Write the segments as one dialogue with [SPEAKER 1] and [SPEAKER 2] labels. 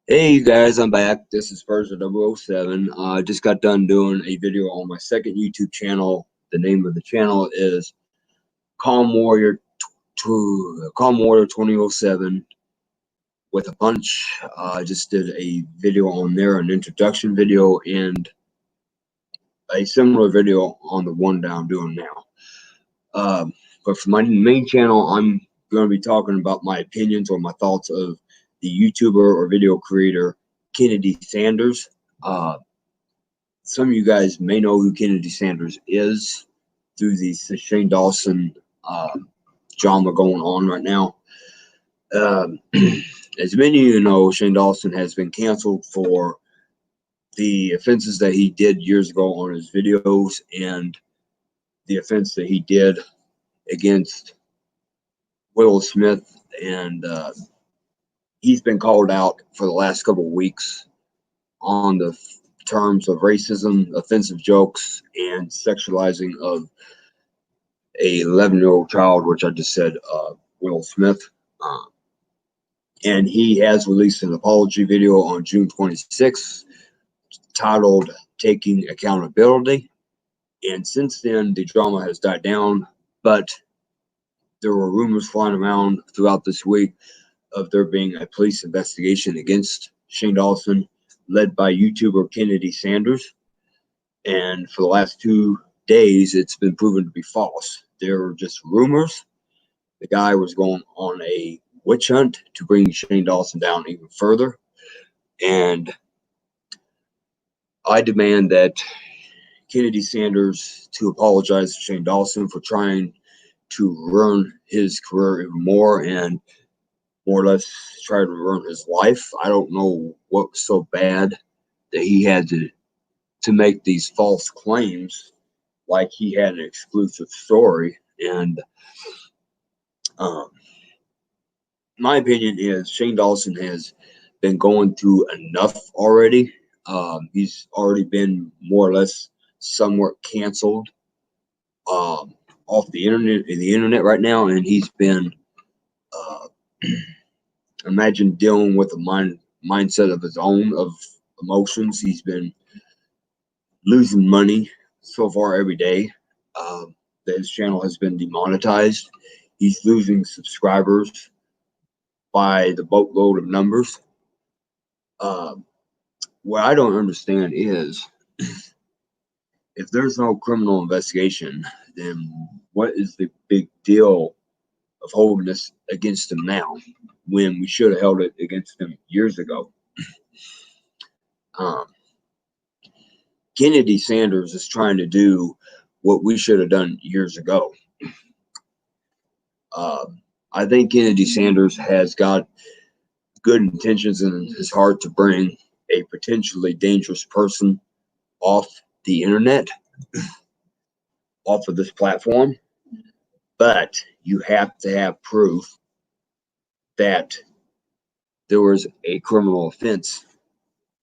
[SPEAKER 1] Hey you guys, I'm back. This is Version 007. I just got done doing a video on my second YouTube channel. The name of the channel is Calm Warrior 2007 with a punch. I just did a video on there, an introduction video, and a similar video on the one that I'm doing now. But for my main channel, I'm going to be talking about my opinions or my thoughts of the YouTuber or video creator Kennedy Sanders. Some of you guys may know who Kennedy Sanders is through the Shane Dawson drama going on right now. As many of you know, Shane Dawson has been canceled for the offenses that he did years ago on his videos and the offense that he did against Will Smith, and he's been called out for the last couple of weeks on the terms of racism, offensive jokes, and sexualizing of a 11-year-old child, which I just said, Will Smith. And he has released an apology video on June 26th titled Taking Accountability. And since then, the drama has died down, but there were rumors flying around throughout this week of there being a police investigation against Shane Dawson, led by YouTuber Kennedy Sanders. And for the last 2 days, it's been proven to be false. There were just rumors. The guy was going on a witch hunt to bring Shane Dawson down even further. And I demand that Kennedy Sanders to apologize to Shane Dawson for trying to ruin his career even more and more or less try to ruin his life. I don't know what was so bad that he had to make these false claims like he had an exclusive story. And my opinion is Shane Dawson has been going through enough already. He's already been more or less somewhat canceled off the internet right now, and he's been imagine dealing with a mindset of his own of emotions. He's been losing money so far every day. His channel has been demonetized. He's losing subscribers by the boatload of numbers. What I don't understand is if there's no criminal investigation, then what is the big deal of holding this against him now when we should have held it against him years ago? Kennedy Sanders is trying to do what we should have done years ago. I think Kennedy Sanders has got good intentions in his heart to bring a potentially dangerous person off the internet, off of this platform, but you have to have proof that there was a criminal offense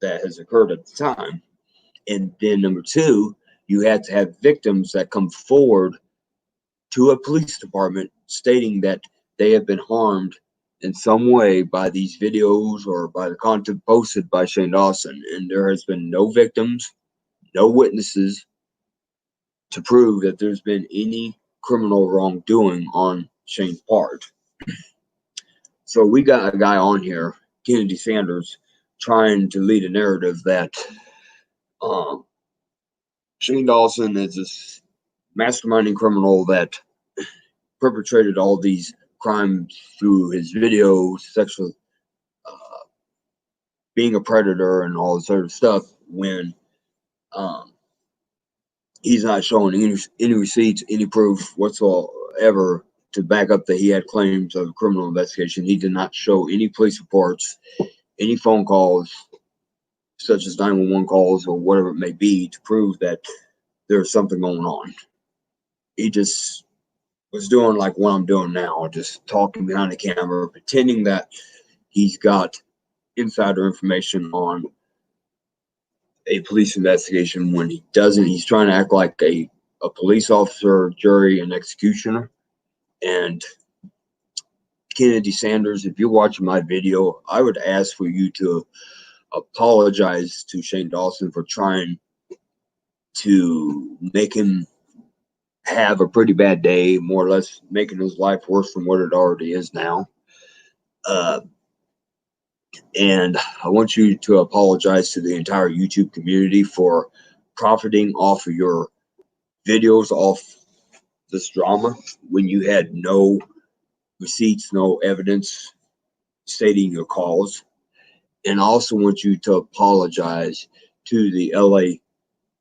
[SPEAKER 1] that has occurred at the time. And then number two, you have to have victims that come forward to a police department stating that they have been harmed in some way by these videos or by the content posted by Shane Dawson. And there has been no victims, no witnesses to prove that there's been any criminal wrongdoing on Shane's part. So we got a guy on here, Kennedy Sanders, trying to lead a narrative that Shane Dawson is this masterminding criminal that perpetrated all these crimes through his videos, sexual, being a predator, and all this sort of stuff. When he's not showing any receipts, any proof whatsoever to back up that he had claims of a criminal investigation. He did not show any police reports, any phone calls, such as 911 calls or whatever it may be, to prove that there's something going on. He just was doing like what I'm doing now, just talking behind the camera, pretending that he's got insider information on a police investigation when he doesn't. He's trying to act like a police officer, jury, and executioner. And Kennedy Sanders, if you're watching my video, I would ask for you to apologize to Shane Dawson for trying to make him have a pretty bad day, more or less making his life worse than what it already is now. And I want you to apologize to the entire YouTube community for profiting off of your videos, off this drama, when you had no receipts, no evidence stating your cause. And I also want you to apologize to the LA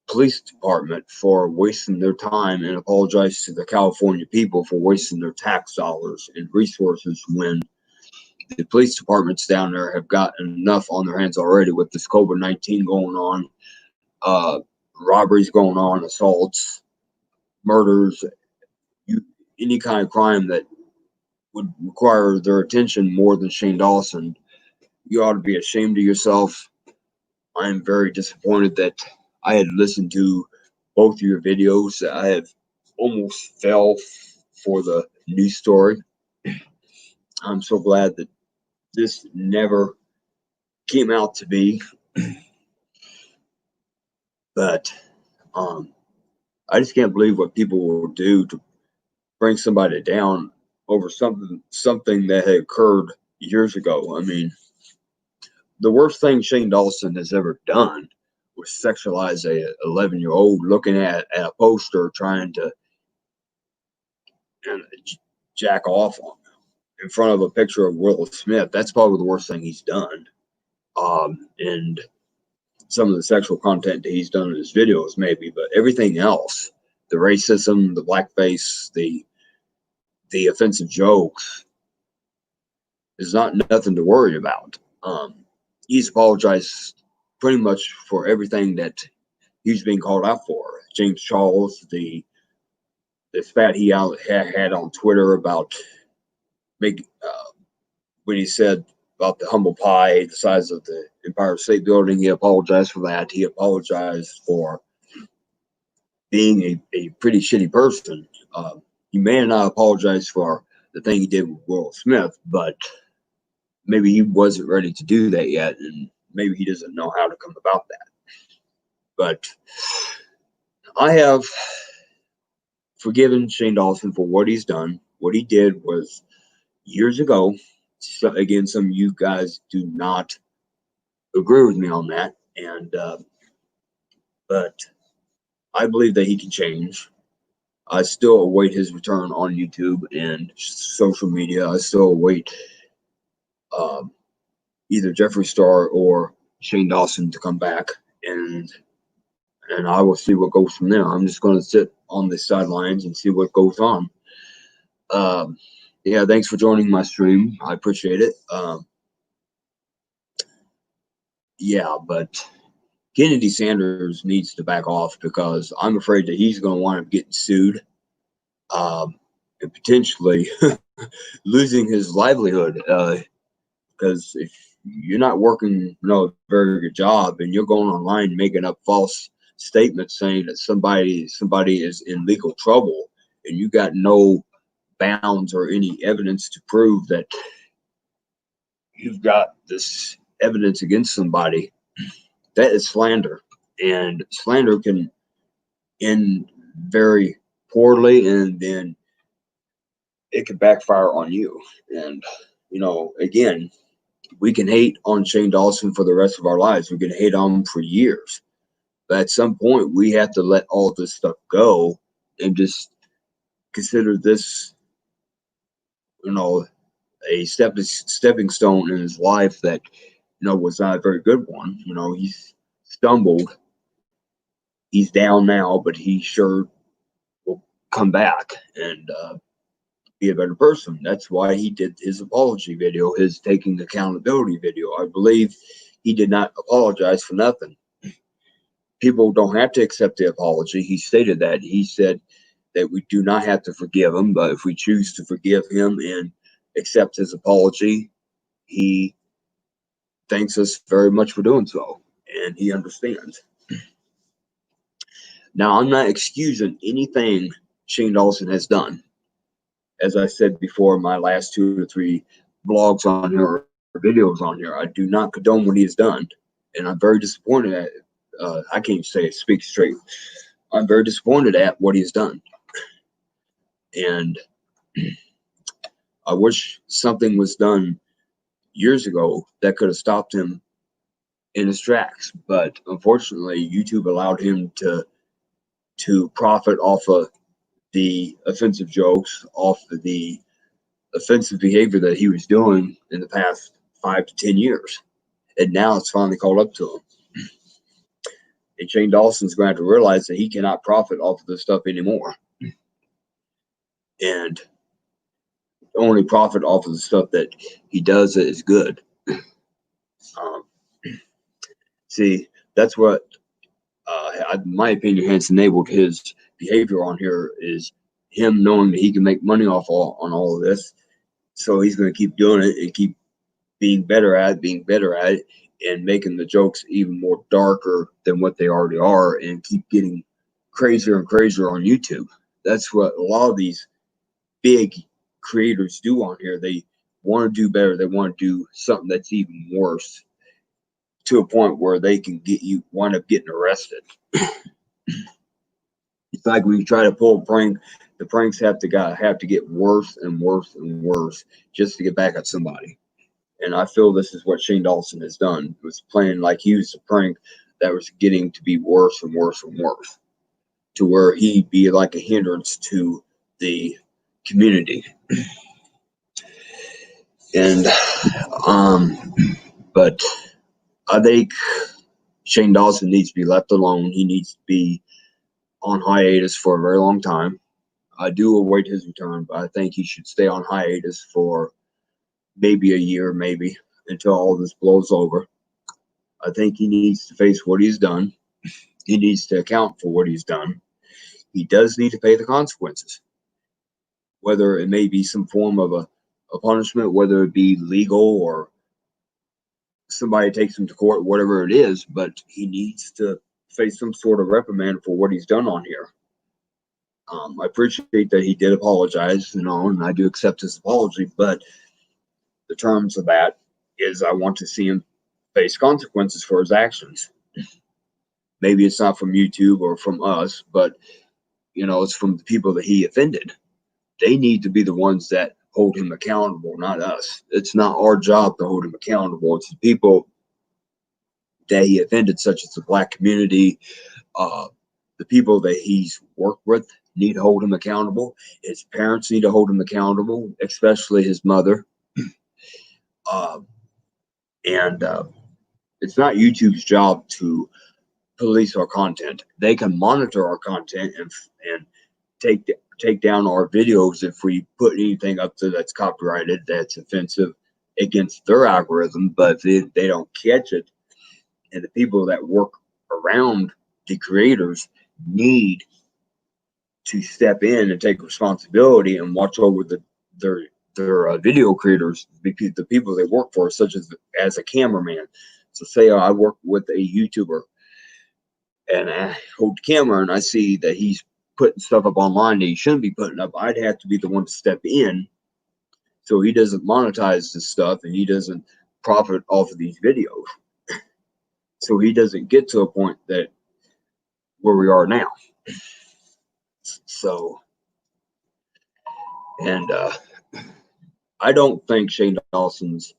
[SPEAKER 1] Police Department for wasting their time, and apologize to the California people for wasting their tax dollars and resources when the police departments down there have gotten enough on their hands already with this COVID-19 going on, robberies going on, assaults, murders, any kind of crime that would require their attention more than Shane Dawson. You ought to be ashamed of yourself. I am very disappointed that I had listened to both of your videos. I have almost fell for the news story. I'm so glad that this never came out to be. But I just can't believe what people will do to bring somebody down over something that had occurred years ago. I mean, the worst thing Shane Dawson has ever done was sexualize a 11-year-old looking at a poster trying to jack off on in front of a picture of Will Smith. That's probably the worst thing he's done. And some of the sexual content that he's done in his videos, maybe, but everything else, the racism, the blackface, the offensive jokes, is not nothing to worry about. He's apologized pretty much for everything that he's being called out for. James Charles, the spat he had on Twitter about when he said about the humble pie, the size of the Empire State Building, he apologized for that. He apologized for being a pretty shitty person. He may not apologize for the thing he did with Will Smith, but maybe he wasn't ready to do that yet, and maybe he doesn't know how to come about that. But I have forgiven Shane Dawson for what he's done. What he did was years ago. So again, some of you guys do not agree with me on that, and but I believe that he can change. I still await his return on YouTube and social media. I still await either Jeffree Star or Shane Dawson to come back, and I will see what goes from there. I'm just going to sit on the sidelines and see what goes on. Yeah, thanks for joining my stream. I appreciate it. Yeah, but Kennedy Sanders needs to back off, because I'm afraid that he's going to wind up getting sued, and potentially losing his livelihood. Because if you're not working a very good job and you're going online making up false statements saying that somebody is in legal trouble, and you got no bounds or any evidence to prove that you've got this evidence against somebody, that is slander. And slander can end very poorly, and then it can backfire on you. And again, we can hate on Shane Dawson for the rest of our lives. We can hate on him for years. But at some point, we have to let all this stuff go and just consider this, a stepping stone in his life that, was not a very good one. He's stumbled. He's down now, but he sure will come back and be a better person. That's why he did his apology video, his taking accountability video. I believe he did not apologize for nothing. People don't have to accept the apology. He stated that. He said that we do not have to forgive him, but if we choose to forgive him and accept his apology, he thanks us very much for doing so, and he understands. Now, I'm not excusing anything Shane Dawson has done. as I said before, my last 2 or 3 blogs on here or videos on here, I do not condone what he has done, and I'm very disappointed at. I can't say it, speak straight. I'm very disappointed at what he's done, and I wish something was done years ago that could have stopped him in his tracks. But unfortunately, YouTube allowed him to profit off of the offensive jokes, off of the offensive behavior that he was doing in the past 5 to 10 years. And now it's finally caught up to him. And Shane Dawson's going to have to realize that he cannot profit off of this stuff anymore. And only profit off of the stuff that he does that is good. See, that's what, in my opinion, has enabled his behavior on here, is him knowing that he can make money off on all of this. So he's going to keep doing it and keep being better at it, and making the jokes even more darker than what they already are, and keep getting crazier and crazier on YouTube. That's what a lot of these big creators do on here. They want to do better. They want to do something that's even worse, to a point where they can wind up getting arrested. It's like when you try to pull a prank, the pranks have to get worse and worse and worse just to get back at somebody. And I feel this is what Shane Dawson has done. It was playing like he was a prank that was getting to be worse and worse and worse, to where he'd be like a hindrance to the community. And but I think Shane Dawson needs to be left alone. He needs to be on hiatus for a very long time. I do await his return, but I think he should stay on hiatus for maybe a year, maybe, until all this blows over. I think he needs to face what he's done. He needs to account for what he's done. He does need to pay the consequences, whether it may be some form of a punishment, whether it be legal or somebody takes him to court, whatever it is, but he needs to face some sort of reprimand for what he's done on here. I appreciate that he did apologize, and I do accept his apology, but the terms of that is I want to see him face consequences for his actions. Maybe it's not from YouTube or from us, but it's from the people that he offended. They need to be the ones that hold him accountable, not us. It's not our job to hold him accountable. It's the people that he offended, such as the Black community, the people that he's worked with need to hold him accountable. His parents need to hold him accountable, especially his mother. And it's not YouTube's job to police our content. They can monitor our content and take down our videos if we put anything up there that's copyrighted, that's offensive against their algorithm. But if they don't catch it, and the people that work around the creators need to step in and take responsibility and watch over their video creators, because the people they work for, such as a cameraman. So say I work with a YouTuber and I hold the camera and I see that he's putting stuff up online that he shouldn't be putting up. I'd have to be the one to step in so he doesn't monetize this stuff and he doesn't profit off of these videos. So he doesn't get to a point that where we are now. So, and I don't think Shane Dawson's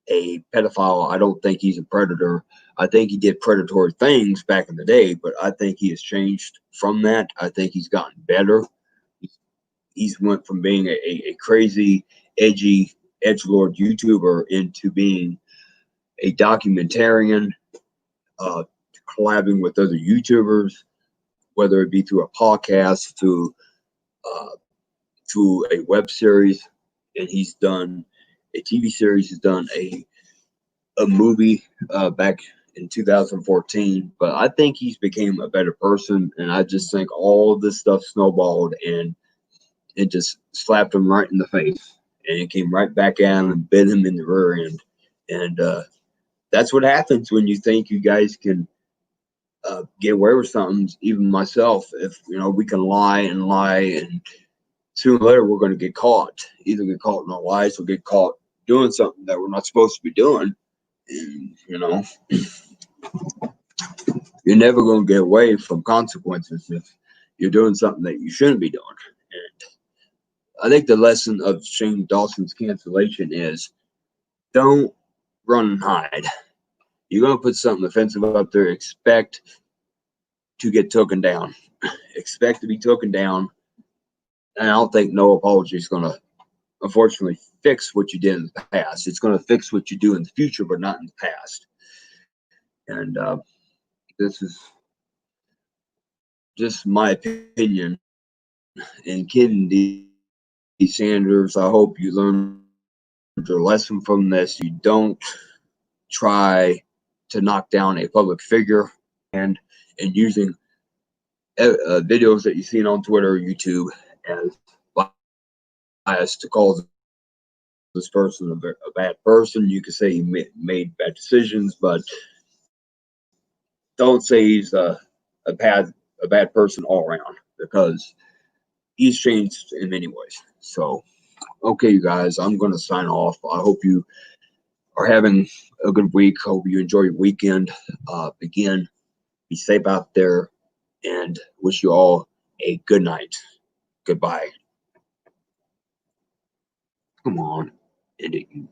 [SPEAKER 1] a pedophile. I don't think he's a predator. I think he did predatory things back in the day, but I think he has changed from that. I think he's gotten better. He's went from being a crazy, edgy, edgelord YouTuber into being a documentarian, collabing with other YouTubers, whether it be through a podcast, through a web series, and he's done a TV series. He's done a movie back in 2014. But I think he's became a better person, and I just think all this stuff snowballed and it just slapped him right in the face, and it came right back at him and bit him in the rear end. And that's what happens when you think you guys can get away with something. Even myself, if we can lie and sooner or later we're going to get caught. Either get caught in our lies or get caught doing something that we're not supposed to be doing. And, you know, you're never going to get away from consequences if you're doing something that you shouldn't be doing. And I think the lesson of Shane Dawson's cancellation is don't run and hide. You're going to put something offensive up there, expect to get taken down. Expect to be taken down. And I don't think no apology is going to, unfortunately, fix what you did in the past. It's going to fix what you do in the future, but not in the past. And this is just my opinion. And Kennedy Sanders, I hope you learned your lesson from this. You don't try to knock down a public figure and using videos that you've seen on Twitter or YouTube as bias to call this person a bad person. You could say he made bad decisions, but don't say he's a bad person all around, because he's changed in many ways. So, okay, you guys, I'm going to sign off. I hope you are having a good week. Hope you enjoy your weekend. Again, be safe out there, and wish you all a good night. Goodbye. Come on, end it, you